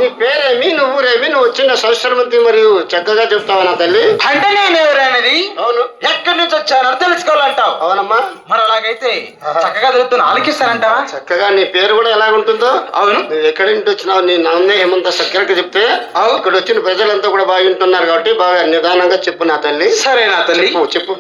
నీ పేరేమి, నువ్వు ఊరేమి, నువ్వు వచ్చిన సంవత్సరమంతి మరియు చక్కగా చెప్తావా నా తల్లి? అంటే నేను ఎవరనేది అవును. ఎక్కడి నుంచి వచ్చానో తెలుసుకోవాలంటావు. అవునమ్మా. మరి అలాగైతే చక్కగా తెలుపుతున్నా ఆలకిస్తానంటావా? చక్కగా నీ పేరు కూడా ఎలాగుంటుందో. అవును. నువ్వు ఎక్కడి నుంచి వచ్చినావు, నీ నాన్నే ఏమంతా చక్కగా చెప్తే ఇక్కడ వచ్చిన ప్రజలంతా కూడా బాగుంటున్నారు కాబట్టి బాగా నిదానంగా చెప్పు నా తల్లి. సరే నా తల్లి చెప్పు.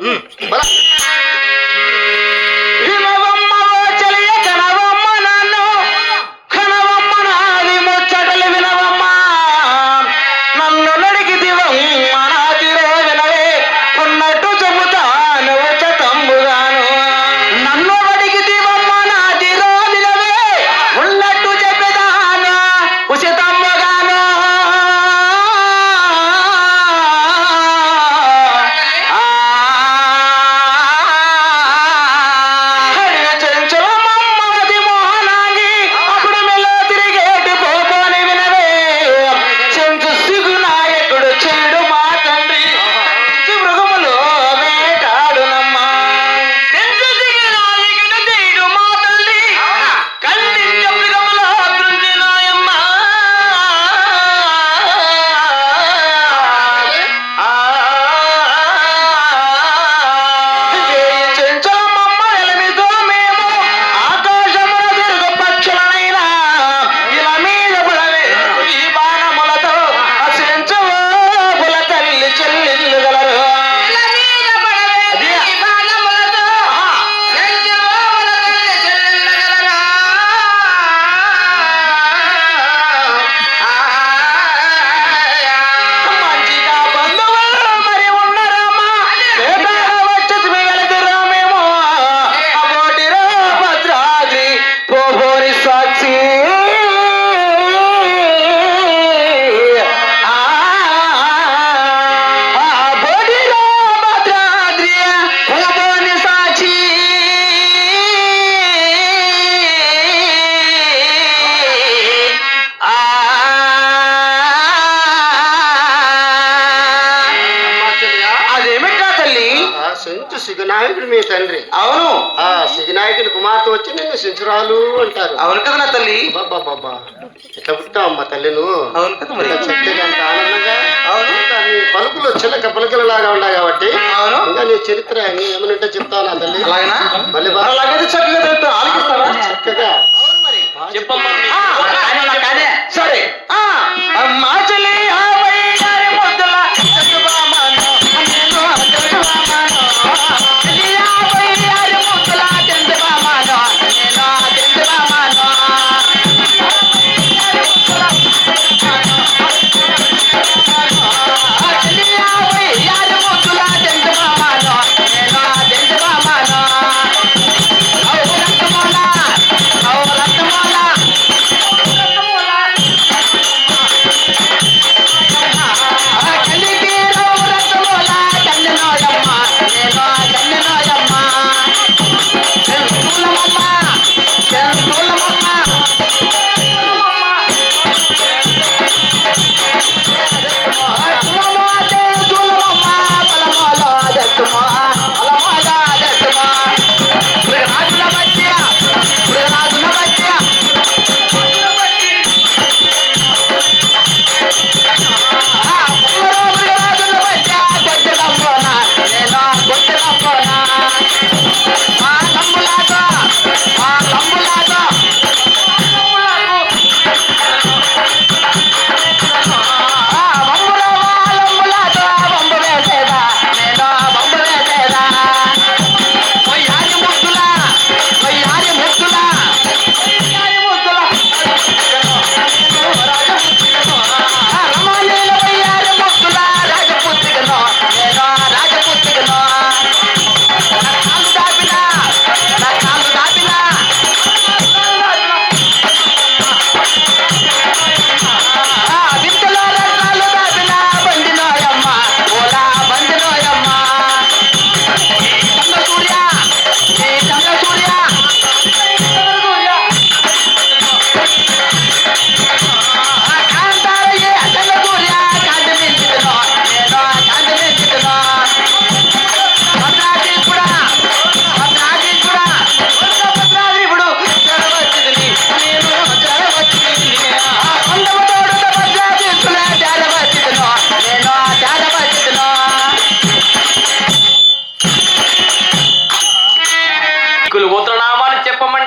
సిగనాయకుడు మీ తండ్రి. అవును. ఆ సిగనాయకుని కుమార్తె వచ్చి నిన్ను సించురాలు అంటారు. అవును కదా నా తల్లి. బాబా ఎట్లా పుట్టావమ్మా తల్లి నువ్వు? అవును కదా మరి. చక్కగా అంత ఆనందంగా. అవును. ఇంకా నీ పలుకులు చిలక పలుకులలాగా ఉన్నాయి కాబట్టి. అవును. ఇంకా నీ చరిత్ర ఏమనంటే చెప్తావు నా తల్లి. అలాగేనా? మళ్ళీ అలాగైతే చక్కగా చెప్తావు ఆలకిస్తావా? చక్కగా. అవును మరి చెప్పమ్మా. సరే మా చెల్లి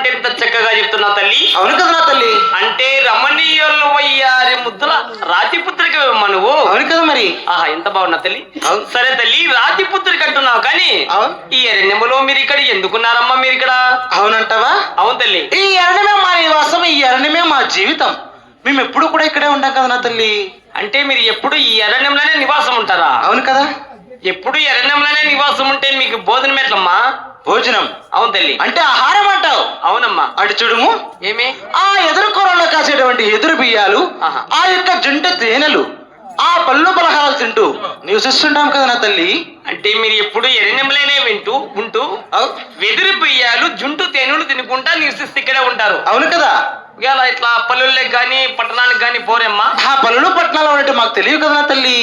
అంటే ఇంత చక్కగా చెప్తున్నావు తల్లి. అవును కదా నా తల్లి. అంటే రమణీయులు వయ్యారి ముద్దుల రాతిపుత్రిక నువ్వు. అవును కదా మరి. ఆహా ఎంత బాగున్నా తల్లి. అవును. సరే తల్లి రాతిపుత్రిక అంటున్నావు కానీ అవును. ఈ అరణ్యములో మీరు ఇక్కడ ఎందుకున్నారమ్మా? మీరు ఇక్కడ అవునంటావా? అవును తల్లి. ఈ అరణ్యమే మా నివాసం, ఈ అరణ్యమే మా జీవితం. మేము ఎప్పుడు కూడా ఇక్కడే ఉంటాం కదా నా తల్లి. అంటే మీరు ఎప్పుడు ఈ అరణ్యంలోనే నివాసం ఉంటారా? అవును కదా. ఎప్పుడు ఈ అరణ్యంలోనే నివాసం ఉంటే మీకు భోజనం ఎట్లమ్మా? భోజనం అవును తల్లి. అంటే ఆహారం అంటావు. అవునమ్మా. అటు చూడుము, ఏమి ఆ ఎదురు కూరలో కాసేటువంటి ఎదురు బియ్యాలు, ఆహా. ఆ యొక్క జంట తేనెలు, ఆ పళ్ళు పలహారాలు తింటూ నివసిస్తుంటాం కదా నా తల్లి. అంటే మీరు ఎప్పుడు ఎరణ్యంలోనే ఉంటూ వెదురు బియ్యాలు జుంటు తేనులు తినుకుంటా నివసిస్తే ఇక్కడే ఉంటారు. అవును కదా. ఇలా ఇట్లా పల్లెళ్ళకి గాని పట్టణానికి గాని పోరేమ్మా? ఆ పళ్ళు పట్టణాలు ఉన్నట్టు మాకు తెలియదు కదా నా తల్లి.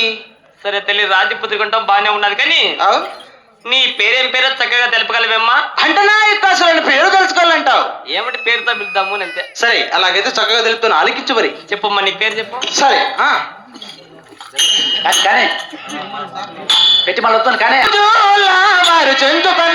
సరే తల్లి రాజపుత్రిక ఉంటాం బాగానే ఉన్నది కానీ అవును. నీ పేరేం పేరో చక్కగా తెలపగలవేమ్మా? అంటే నా యొక్క అసలు పేరు తెలుసుకోవాలంటావు. ఏమిటి పేరుతో పిలుద్దాము అని అంతే. సరే అలాగైతే చక్కగా తెలుపుతాను, ఆలకించు మరి. చెప్పమ్మా నీ పేరు చెప్పు. సరే కానీ పెట్టి మళ్ళీ వస్తాను కానీ వారు చెంచుకొని